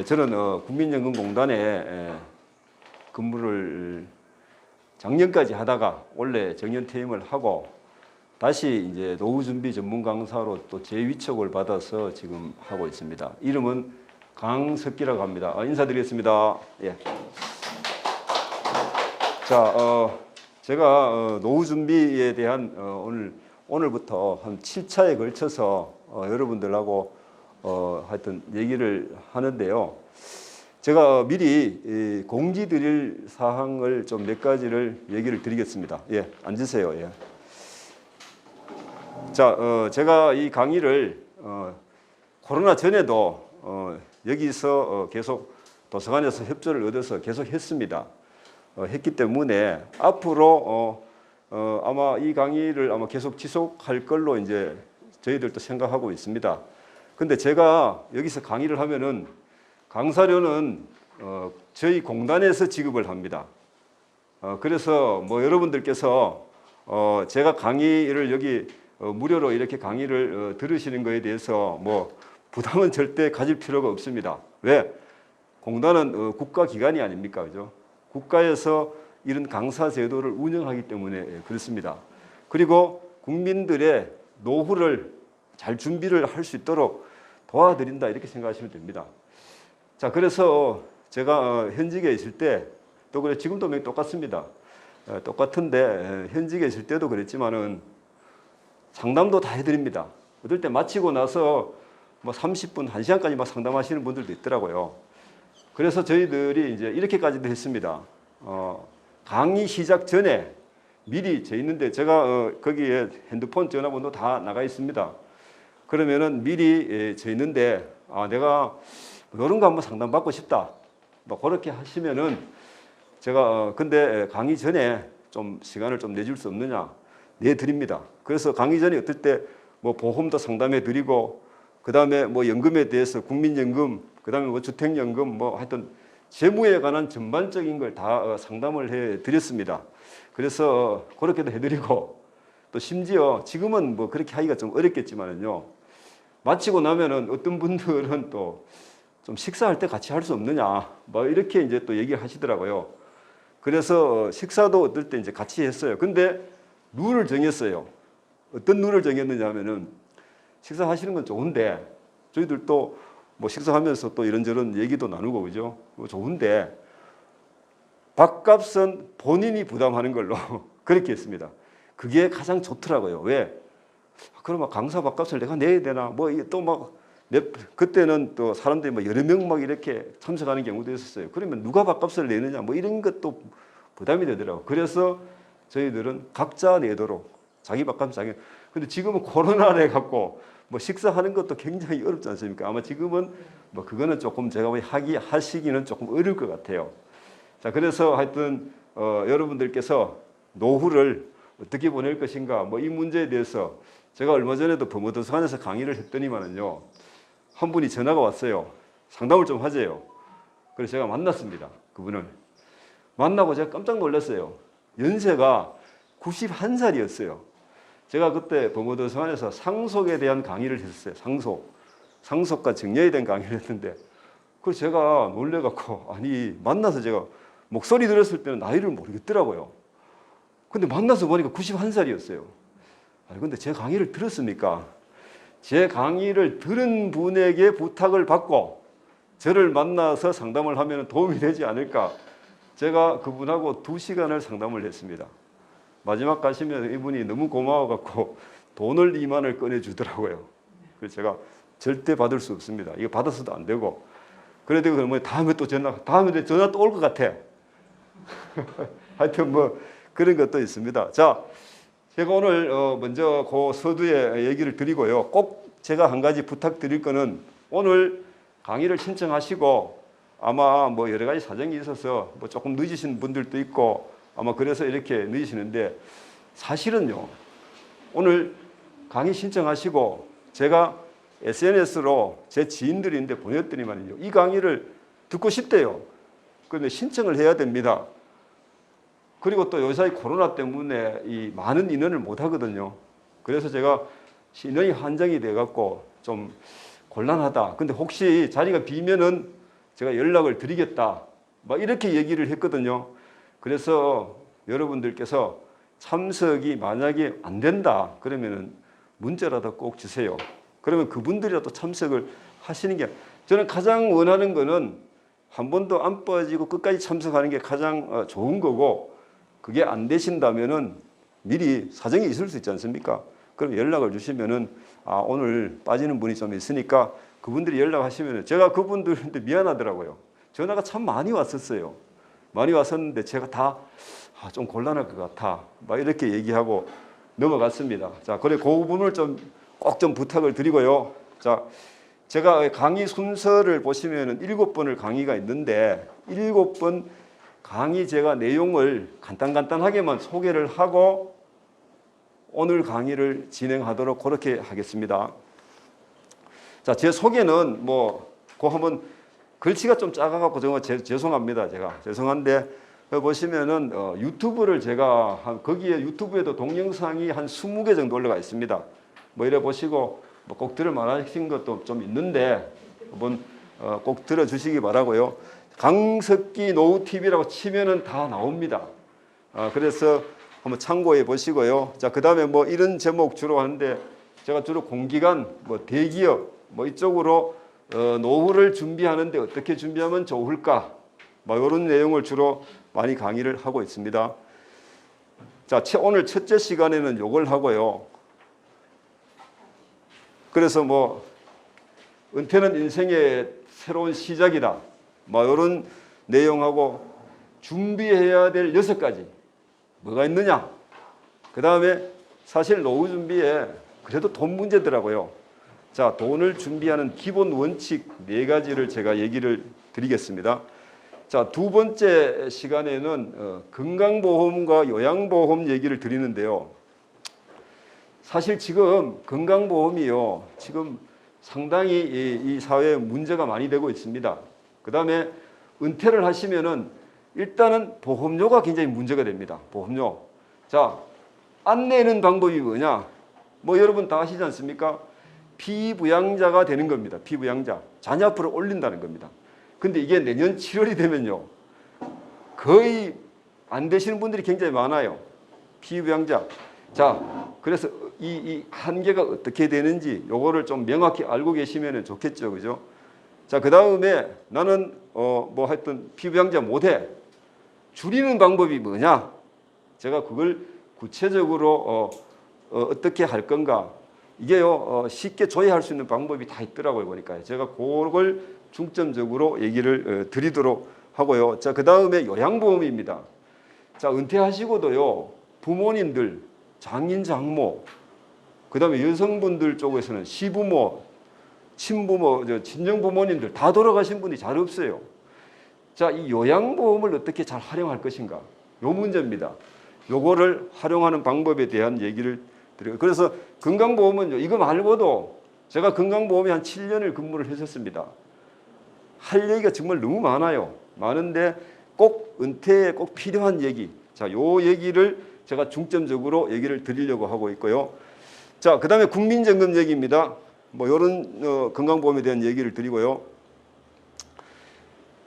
저는 국민연금공단에 근무를 작년까지 하다가 올해 정년 퇴임을 하고 다시 이제 노후 준비 전문 강사로 또 재위촉을 받아서 지금 하고 있습니다. 이름은 강석기라고 합니다. 인사드리겠습니다. 예. 자, 제가 노후 준비에 대한 오늘부터 한 7차에 걸쳐서 여러분들하고 하여튼 얘기를 하는데요. 제가 미리 공지 드릴 사항을 좀 몇 가지를 얘기를 드리겠습니다. 예, 앉으세요. 예. 자, 제가 이 강의를 코로나 전에도 여기서 계속 도서관에서 협조를 얻어서 계속 했습니다. 했기 때문에 앞으로 아마 이 강의를 아마 계속 지속할 걸로 이제 저희들도 생각하고 있습니다. 근데 제가 여기서 강의를 하면은 강사료는 저희 공단에서 지급을 합니다. 그래서 뭐 여러분들께서 제가 강의를 여기 무료로 이렇게 강의를 들으시는 거에 대해서 뭐 부담은 절대 가질 필요가 없습니다. 왜? 공단은 국가기관이 아닙니까? 그죠? 국가에서 이런 강사 제도를 운영하기 때문에 그렇습니다. 그리고 국민들의 노후를 잘 준비를 할 수 있도록 도와드린다 이렇게 생각하시면 됩니다. 자, 그래서 제가 현직에 있을 때 또 그래 지금도 똑같습니다. 똑같은데 현직에 있을 때도 그랬지만은 상담도 다 해드립니다. 어떨 때 마치고 나서 뭐 30분, 1시간까지 막 상담하시는 분들도 있더라고요. 그래서 저희들이 이제 이렇게까지도 했습니다. 강의 시작 전에 미리 재 있는데 제가 거기에 핸드폰 전화번호 다 나가 있습니다. 그러면은 미리 재 있는데 내가 이런 거 한번 상담받고 싶다. 뭐 그렇게 하시면은 제가 근데 강의 전에 좀 시간을 좀 내줄 수 없느냐? 내드립니다. 그래서 강의 전에 어떨 때 뭐 보험도 상담해 드리고 그다음에 뭐 연금에 대해서 국민연금 그다음에 뭐 주택연금 뭐 하여튼 재무에 관한 전반적인 걸 다 상담을 해 드렸습니다. 그래서 그렇게도 해 드리고 또 심지어 지금은 뭐 그렇게 하기가 좀 어렵겠지만은요. 마치고 나면은 어떤 분들은 또 좀 식사할 때 같이 할 수 없느냐 뭐 이렇게 이제 또 얘기를 하시더라고요. 그래서 식사도 어떨 때 이제 같이 했어요. 근데 룰을 정했어요. 어떤 룰을 정했느냐 하면은 식사하시는 건 좋은데 저희들도 뭐 식사하면서 또 이런저런 얘기도 나누고 그죠? 좋은데 밥값은 본인이 부담하는 걸로 그렇게 했습니다. 그게 가장 좋더라고요. 왜? 그러면 강사 밥값을 내가 내야 되나? 뭐 또 막 그때는 또 사람들이 뭐 여러 명 막 이렇게 참석하는 경우도 있었어요. 그러면 누가 밥값을 내느냐? 뭐 이런 것도 부담이 되더라고요. 그래서 저희들은 각자 내도록 자기 밥값 자기. 근데 지금은 코로나래 갖고 뭐 식사하는 것도 굉장히 어렵지 않습니까? 아마 지금은 뭐 그거는 조금 제가 하시기는 조금 어려울 것 같아요. 자, 그래서 하여튼 여러분들께서 노후를 어떻게 보낼 것인가 뭐 이 문제에 대해서 제가 얼마 전에도 범어도서관에서 강의를 했더니만은요 한 분이 전화가 왔어요. 상담을 좀 하재요. 그래서 제가 만났습니다. 그분을 만나고 제가 깜짝 놀랐어요. 연세가 91살이었어요. 제가 그때 범어도서관에서 상속에 대한 강의를 했었어요. 상속과 정려에 대한 강의를 했는데 그래서 제가 놀래갖고 아니 만나서 제가 목소리 들었을 때는 나이를 모르겠더라고요. 근데 만나서 보니까 91살이었어요. 아니 근데 제 강의를 들었습니까? 제 강의를 들은 분에게 부탁을 받고 저를 만나서 상담을 하면 도움이 되지 않을까? 제가 그분하고 2시간을 상담을 했습니다. 마지막 가시면 이분이 너무 고마워갖고 돈을 2만을 꺼내주더라고요. 그래서 제가 절대 받을 수 없습니다. 이거 받아서도 안 되고. 그래도 그러면 다음에 전화 또 올 것 같아. 하여튼 뭐 그런 것도 있습니다. 자, 제가 오늘 먼저 그 서두에 얘기를 드리고요. 꼭 제가 한 가지 부탁드릴 거는 오늘 강의를 신청하시고 아마 뭐 여러 가지 사정이 있어서 뭐 조금 늦으신 분들도 있고 아마 그래서 이렇게 늦으시는데 사실은요. 오늘 강의 신청하시고 제가 SNS로 제 지인들인데 보냈더니만요. 이 강의를 듣고 싶대요. 그런데 신청을 해야 됩니다. 그리고 또 요새 코로나 때문에 이 많은 인원을 못 하거든요. 그래서 제가 인원이 한정이 돼 갖고 좀 곤란하다. 근데 혹시 자리가 비면은 제가 연락을 드리겠다. 막 이렇게 얘기를 했거든요. 그래서 여러분들께서 참석이 만약에 안 된다 그러면은 문자라도 꼭 주세요. 그러면 그분들이라도 참석을 하시는 게, 저는 가장 원하는 거는 한 번도 안 빠지고 끝까지 참석하는 게 가장 좋은 거고, 그게 안 되신다면은 미리 사정이 있을 수 있지 않습니까? 그럼 연락을 주시면은 오늘 빠지는 분이 좀 있으니까 그분들이 연락하시면은, 제가 그분들한테 미안하더라고요. 전화가 참 많이 왔었어요. 많이 왔었는데 제가 다 좀 곤란할 것 같아 막 이렇게 얘기하고 넘어갔습니다. 자, 그래 그 부분을 꼭 좀 부탁을 드리고요. 자, 제가 강의 순서를 보시면은 7번을 강의가 있는데 7번 강의 제가 내용을 간단하게만 소개를 하고 오늘 강의를 진행하도록 그렇게 하겠습니다. 자, 제 소개는 그 한번 글씨가 좀 작아갖고 정말 죄송합니다. 제가 죄송한데 보시면은 유튜브를 제가 거기에 유튜브에도 동영상이 한 20개 정도 올라가 있습니다. 이래 보시고 꼭 들을 만하신 것도 좀 있는데 한번 꼭 들어주시기 바라고요. 강석기 노후TV라고 치면은 다 나옵니다. 그래서 한번 참고해 보시고요. 자, 그 다음에 이런 제목 주로 하는데 제가 주로 공기관, 대기업 이쪽으로 노후를 준비하는데 어떻게 준비하면 좋을까? 이런 내용을 주로 많이 강의를 하고 있습니다. 자, 오늘 첫째 시간에는 이걸 하고요. 그래서 은퇴는 인생의 새로운 시작이다. 이런 내용하고 준비해야 될 6가지. 뭐가 있느냐? 그 다음에 사실 노후 준비에 그래도 돈 문제더라고요. 자, 돈을 준비하는 기본 원칙 4가지를 제가 얘기를 드리겠습니다. 자, 두 번째 시간에는 건강보험과 요양보험 얘기를 드리는데요. 사실 지금 건강보험이요, 지금 상당히 이 사회에 문제가 많이 되고 있습니다. 그 다음에 은퇴를 하시면은 일단은 보험료가 굉장히 문제가 됩니다. 보험료. 자, 안 내는 방법이 뭐냐? 여러분 다 아시지 않습니까? 피부양자가 되는 겁니다. 피부양자. 잔여풀을 올린다는 겁니다. 근데 이게 내년 7월이 되면요, 거의 안 되시는 분들이 굉장히 많아요. 피부양자. 자, 그래서 이 한계가 어떻게 되는지 요거를 좀 명확히 알고 계시면 좋겠죠. 그죠? 자, 그 다음에 나는 하여튼 피부양자 못해. 줄이는 방법이 뭐냐? 제가 그걸 구체적으로 어떻게 할 건가? 이게요, 쉽게 조회할 수 있는 방법이 다 있더라고요. 보니까 제가 그걸 중점적으로 얘기를 드리도록 하고요. 자, 그 다음에 요양보험입니다. 자, 은퇴하시고도요, 부모님들, 장인, 장모, 그 다음에 여성분들 쪽에서는 시부모, 친부모, 친정부모님들 다 돌아가신 분이 잘 없어요. 자, 이 요양보험을 어떻게 잘 활용할 것인가? 요 문제입니다. 요거를 활용하는 방법에 대한 얘기를 드려요. 그래서 건강보험은요, 이거 말고도 제가 건강보험에 한 7년을 근무를 했었습니다. 할 얘기가 정말 너무 많아요. 많은데 꼭 은퇴에 꼭 필요한 얘기. 자, 요 얘기를 제가 중점적으로 얘기를 드리려고 하고 있고요. 자, 그 다음에 국민연금 얘기입니다. 요런 건강보험에 대한 얘기를 드리고요.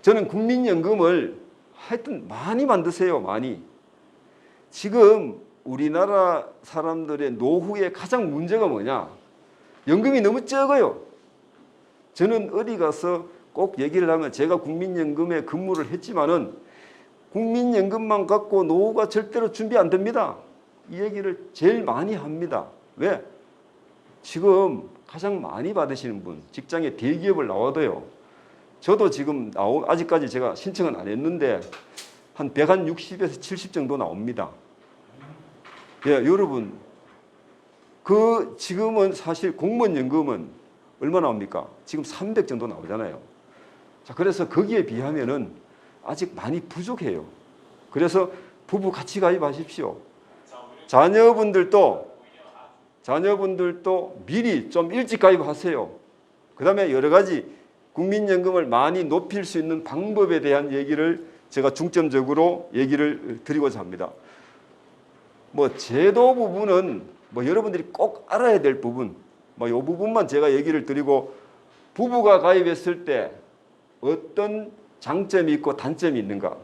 저는 국민연금을 하여튼 많이 만드세요. 많이. 지금 우리나라 사람들의 노후의 가장 문제가 뭐냐? 연금이 너무 적어요. 저는 어디 가서 꼭 얘기를 하면, 제가 국민연금에 근무를 했지만은 국민연금만 갖고 노후가 절대로 준비 안 됩니다. 이 얘기를 제일 많이 합니다. 왜? 지금 가장 많이 받으시는 분, 직장에 대기업을 나와도요, 저도 지금 아직까지 제가 신청은 안 했는데 한 160에서 70 정도 나옵니다. 예, 여러분, 지금은 사실 공무원연금은 얼마 나옵니까? 지금 300 정도 나오잖아요. 자, 그래서 거기에 비하면은 아직 많이 부족해요. 그래서 부부 같이 가입하십시오. 자녀분들도 미리 좀 일찍 가입하세요. 그 다음에 여러 가지 국민연금을 많이 높일 수 있는 방법에 대한 얘기를 제가 중점적으로 얘기를 드리고자 합니다. 제도 부분은 여러분들이 꼭 알아야 될 부분, 이 부분만 제가 얘기를 드리고, 부부가 가입했을 때 어떤 장점이 있고 단점이 있는가.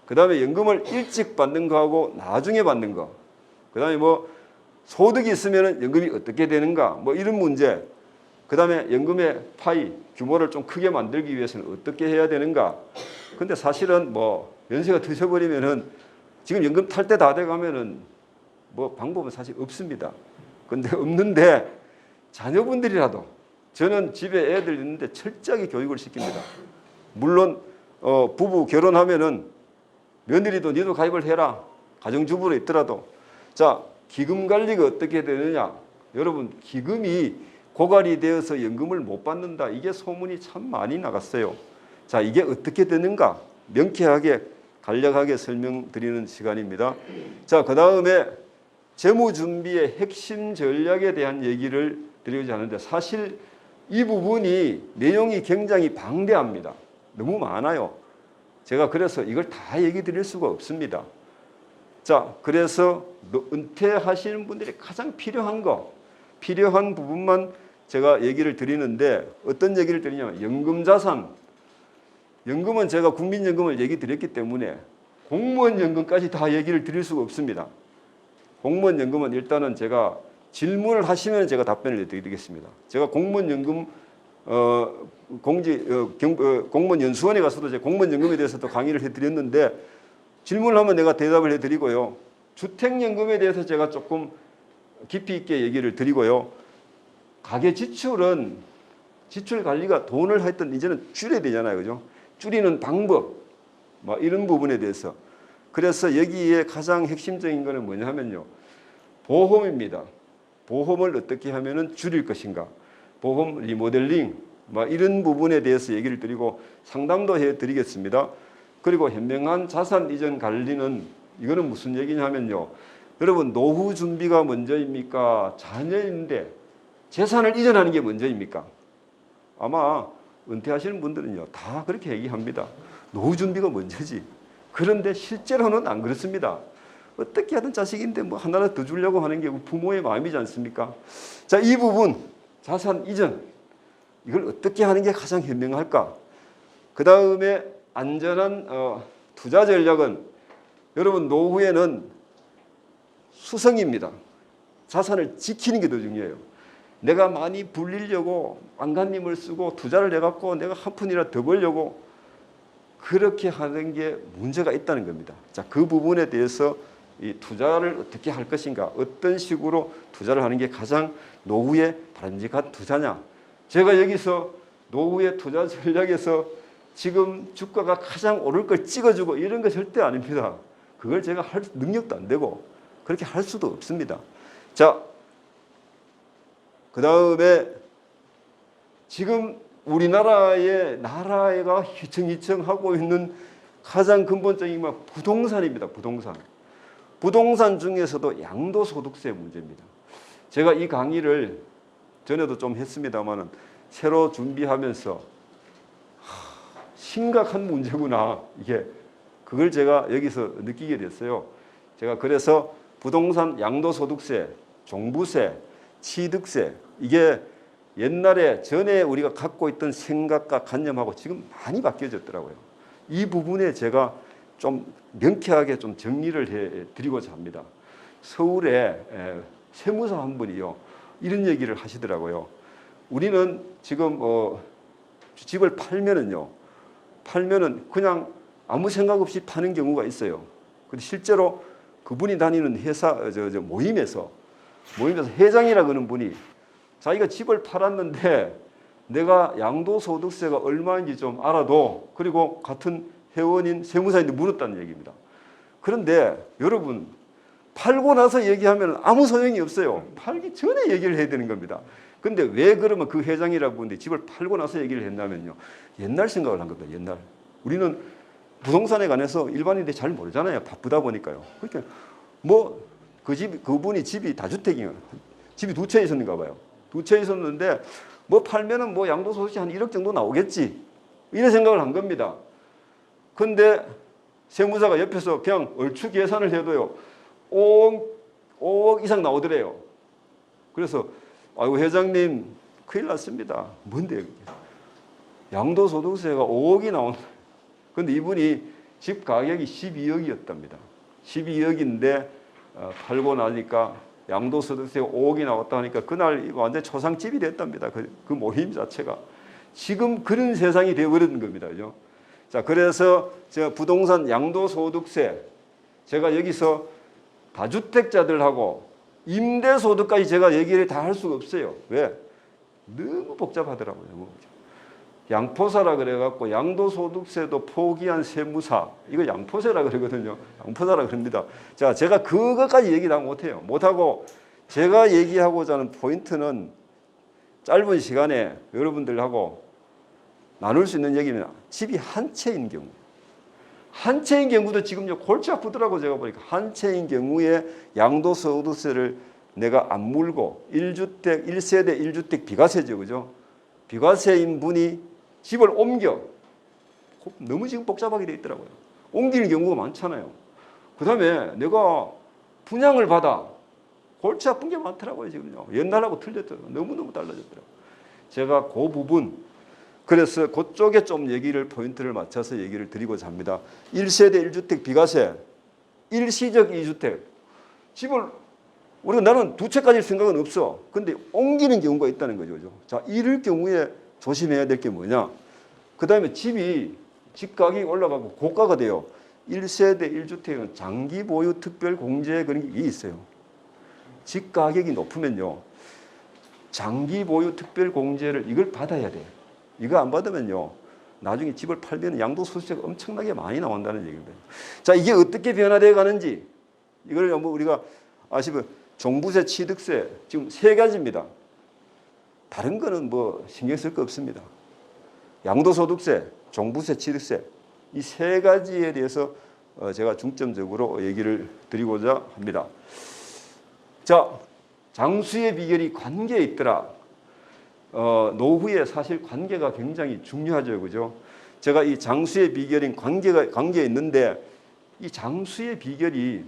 그 다음에 연금을 일찍 받는 거하고 나중에 받는 거. 그 다음에 뭐 소득이 있으면 연금이 어떻게 되는가. 뭐 이런 문제. 그 다음에 연금의 파이, 규모를 좀 크게 만들기 위해서는 어떻게 해야 되는가. 근데 사실은 뭐 연세가 드셔버리면은 지금 연금 탈 때 다 돼가면은 뭐 방법은 사실 없습니다. 근데 없는데 자녀분들이라도 저는 집에 애들 있는데 철저하게 교육을 시킵니다. 물론 부부 결혼하면은 며느리도 니도 가입을 해라. 가정주부로 있더라도. 자, 기금 관리가 어떻게 되느냐. 여러분 기금이 고갈이 되어서 연금을 못 받는다. 이게 소문이 참 많이 나갔어요. 자, 이게 어떻게 되는가. 명쾌하게 간략하게 설명드리는 시간입니다. 자, 그 다음에 재무준비의 핵심 전략에 대한 얘기를 드리고자 하는데 사실 이 부분이 내용이 굉장히 방대합니다. 너무 많아요. 제가 그래서 이걸 다 얘기 드릴 수가 없습니다. 자, 그래서 은퇴하시는 분들이 가장 필요한 필요한 부분만 제가 얘기를 드리는데 어떤 얘기를 드리냐면 연금자산. 연금은 제가 국민연금을 얘기 드렸기 때문에 공무원연금까지 다 얘기를 드릴 수가 없습니다. 공무원연금은 일단은 제가 질문을 하시면 제가 답변을 드리겠습니다. 제가 공무원연금 공무원연수원에 가서도 제가 공무원연금에 대해서도 강의를 해드렸는데 질문을 하면 내가 대답을 해드리고요. 주택연금에 대해서 제가 조금 깊이 있게 얘기를 드리고요. 가계 지출은 지출 관리가 돈을 하여튼 이제는 줄여야 되잖아요. 그죠? 줄이는 방법 뭐 이런 부분에 대해서 그래서 여기에 가장 핵심적인 거는 뭐냐 하면요. 보험입니다. 보험을 어떻게 하면은 줄일 것인가. 보험 리모델링 뭐 이런 부분에 대해서 얘기를 드리고 상담도 해드리겠습니다. 그리고 현명한 자산 이전 관리는 이거는 무슨 얘기냐면요. 여러분 노후 준비가 먼저입니까? 자녀인데 재산을 이전하는 게 먼저입니까? 아마 은퇴하시는 분들은요 다 그렇게 얘기합니다. 노후 준비가 먼저지. 그런데 실제로는 안 그렇습니다. 어떻게 하든 자식인데 뭐 하나를 더 주려고 하는 게 부모의 마음이지 않습니까? 자, 이 부분 자산 이전 이걸 어떻게 하는 게 가장 현명할까? 그 다음에 안전한 투자 전략은 여러분 노후에는 수성입니다. 자산을 지키는 게 더 중요해요. 내가 많이 불리려고 안간힘을 쓰고 투자를 해갖고 내가 한 푼이라도 더 벌려고 그렇게 하는 게 문제가 있다는 겁니다. 자, 그 부분에 대해서 이 투자를 어떻게 할 것인가, 어떤 식으로 투자를 하는 게 가장 노후에 바람직한 투자냐. 제가 여기서 노후의 투자 전략에서 지금 주가가 가장 오를 걸 찍어주고 이런 거 절대 아닙니다. 그걸 제가 할 능력도 안 되고 그렇게 할 수도 없습니다. 자, 그 다음에 지금 우리나라의 나라가 휘청휘청하고 있는 가장 근본적인 부동산입니다. 부동산 중에서도 양도소득세 문제입니다. 제가 이 강의를 전에도 좀 했습니다만 새로 준비하면서 심각한 문제구나. 이게 그걸 제가 여기서 느끼게 됐어요. 제가 그래서 부동산 양도소득세, 종부세, 취득세 이게 옛날에 전에 우리가 갖고 있던 생각과 관념하고 지금 많이 바뀌어졌더라고요. 이 부분에 제가 좀 명쾌하게 좀 정리를 해 드리고자 합니다. 서울에 세무사 한 분이요. 이런 얘기를 하시더라고요. 우리는 지금 집을 팔면은 그냥 아무 생각 없이 파는 경우가 있어요. 근데 실제로 그분이 다니는 회사 모임에서 회장이라 그러는 분이 자기가 집을 팔았는데 내가 양도소득세가 얼마인지 좀 알아도 그리고 같은 회원인 세무사인데 물었다는 얘기입니다. 그런데 여러분 팔고 나서 얘기하면 아무 소용이 없어요. 팔기 전에 얘기를 해야 되는 겁니다. 근데 왜 그러면 그 회장이라고 하는데 집을 팔고 나서 얘기를 했냐면요. 옛날 생각을 한 겁니다. 옛날. 우리는 부동산에 관해서 일반인들이 잘 모르잖아요. 바쁘다 보니까요. 그러니까 그분이 집이 다주택이에요. 집이 두 채 있었는가 봐요. 두 채 있었는데 팔면은 양도소득세 한 1억 정도 나오겠지. 이런 생각을 한 겁니다. 근데 세무사가 옆에서 그냥 얼추 계산을 해도요. 5억 이상 나오더래요. 그래서 아이고 회장님 큰일 났습니다. 뭔데? 양도소득세가 5억이 나온다. 근데 이분이 집 가격이 12억이었답니다. 12억인데 팔고 나니까 양도소득세가 5억이 나왔다 하니까 그날 완전 초상집이 됐답니다. 그 모임 자체가. 지금 그런 세상이 되어버린 겁니다. 그죠? 자, 그래서 제가 부동산 양도소득세, 제가 여기서 다주택자들하고 임대소득까지 제가 얘기를 다 할 수가 없어요. 왜? 너무 복잡하더라고요. 너무 복잡. 양포사라 그래갖고 양도소득세도 포기한 세무사, 이거 양포세라 그러거든요. 양포사라 그럽니다. 자, 제가 그것까지 얘기 다 못해요. 못하고 제가 얘기하고자 하는 포인트는 짧은 시간에 여러분들하고 나눌 수 있는 얘기는 집이 한 채인 경우. 한 채인 경우도 지금 골치 아프더라고 제가 보니까. 한 채인 경우에 양도소득세를 내가 안 물고 1주택, 1세대 1주택 비과세죠. 그죠? 비과세인 분이 집을 옮겨. 너무 지금 복잡하게 돼 있더라고요. 옮기는 경우가 많잖아요. 그 다음에 내가 분양을 받아. 골치 아픈 게 많더라고요. 지금요. 옛날하고 틀렸더라고요. 너무너무 달라졌더라고요. 제가 그 부분, 그래서 그쪽에 좀 얘기를 포인트를 맞춰서 얘기를 드리고자 합니다. 1세대 1주택 비과세, 일시적 2주택. 집을 우리가 나는 두 채 가질 생각은 없어. 근데 옮기는 경우가 있다는 거죠. 자, 이럴 경우에 조심해야 될 게 뭐냐? 그다음에 집 가격이 올라가고 고가가 돼요. 1세대 1주택은 장기 보유 특별 공제 그런 게 있어요. 집 가격이 높으면요. 장기 보유 특별 공제를 이걸 받아야 돼. 이거 안 받으면요. 나중에 집을 팔면 양도소득세가 엄청나게 많이 나온다는 얘기입니다. 자, 이게 어떻게 변화되어 가는지 이걸 뭐 우리가 아시면 종부세, 취득세 지금 세 가지입니다. 다른 거는 뭐 신경 쓸 거 없습니다. 양도소득세, 종부세, 취득세 이 세 가지에 대해서 제가 중점적으로 얘기를 드리고자 합니다. 자, 장수의 비결이 관계에 있더라. 노후에 사실 관계가 굉장히 중요하죠. 그죠? 제가 이 장수의 비결인 관계에 있는데 이 장수의 비결이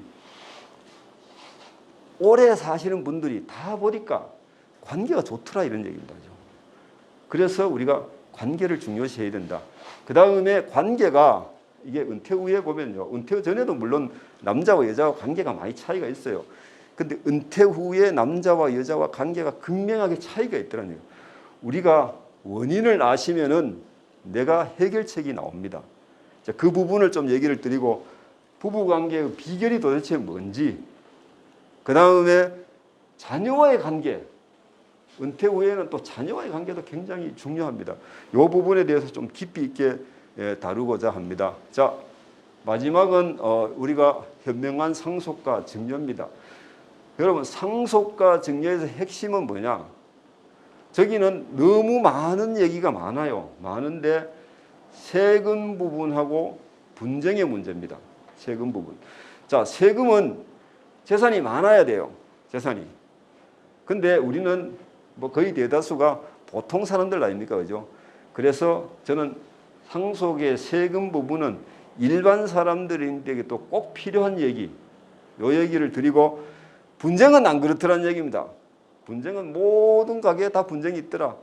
오래 사시는 분들이 다 보니까 관계가 좋더라 이런 얘기입니다. 그래서 우리가 관계를 중요시해야 된다. 그 다음에 관계가 이게 은퇴 후에 보면요. 은퇴 전에도 물론 남자와 여자와 관계가 많이 차이가 있어요. 근데 은퇴 후에 남자와 여자와 관계가 극명하게 차이가 있더라고요. 우리가 원인을 아시면은 내가 해결책이 나옵니다. 자, 그 부분을 좀 얘기를 드리고 부부관계의 비결이 도대체 뭔지, 그 다음에 자녀와의 관계, 은퇴 후에는 또 자녀와의 관계도 굉장히 중요합니다. 이 부분에 대해서 좀 깊이 있게 다루고자 합니다. 자, 마지막은 우리가 현명한 상속과 증여입니다. 여러분, 상속과 증여에서 핵심은 뭐냐? 저기는 너무 많은 얘기가 많아요. 많은데 세금 부분하고 분쟁의 문제입니다. 세금 부분. 자, 세금은 재산이 많아야 돼요. 재산이. 근데 우리는 뭐 거의 대다수가 보통 사람들 아닙니까? 그죠? 그래서 저는 상속의 세금 부분은 일반 사람들에게 또 꼭 필요한 얘기, 요 얘기를 드리고, 분쟁은 안 그렇더라는 얘기입니다. 분쟁은 모든 가게에 다 분쟁이 있더라.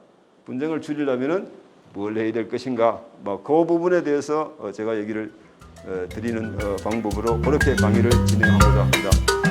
분쟁을 줄이려면은 뭘 해야 될 것인가? 뭐 그 부분에 대해서 제가 얘기를 드리는 방법으로 그렇게 강의를 진행하고자 합니다.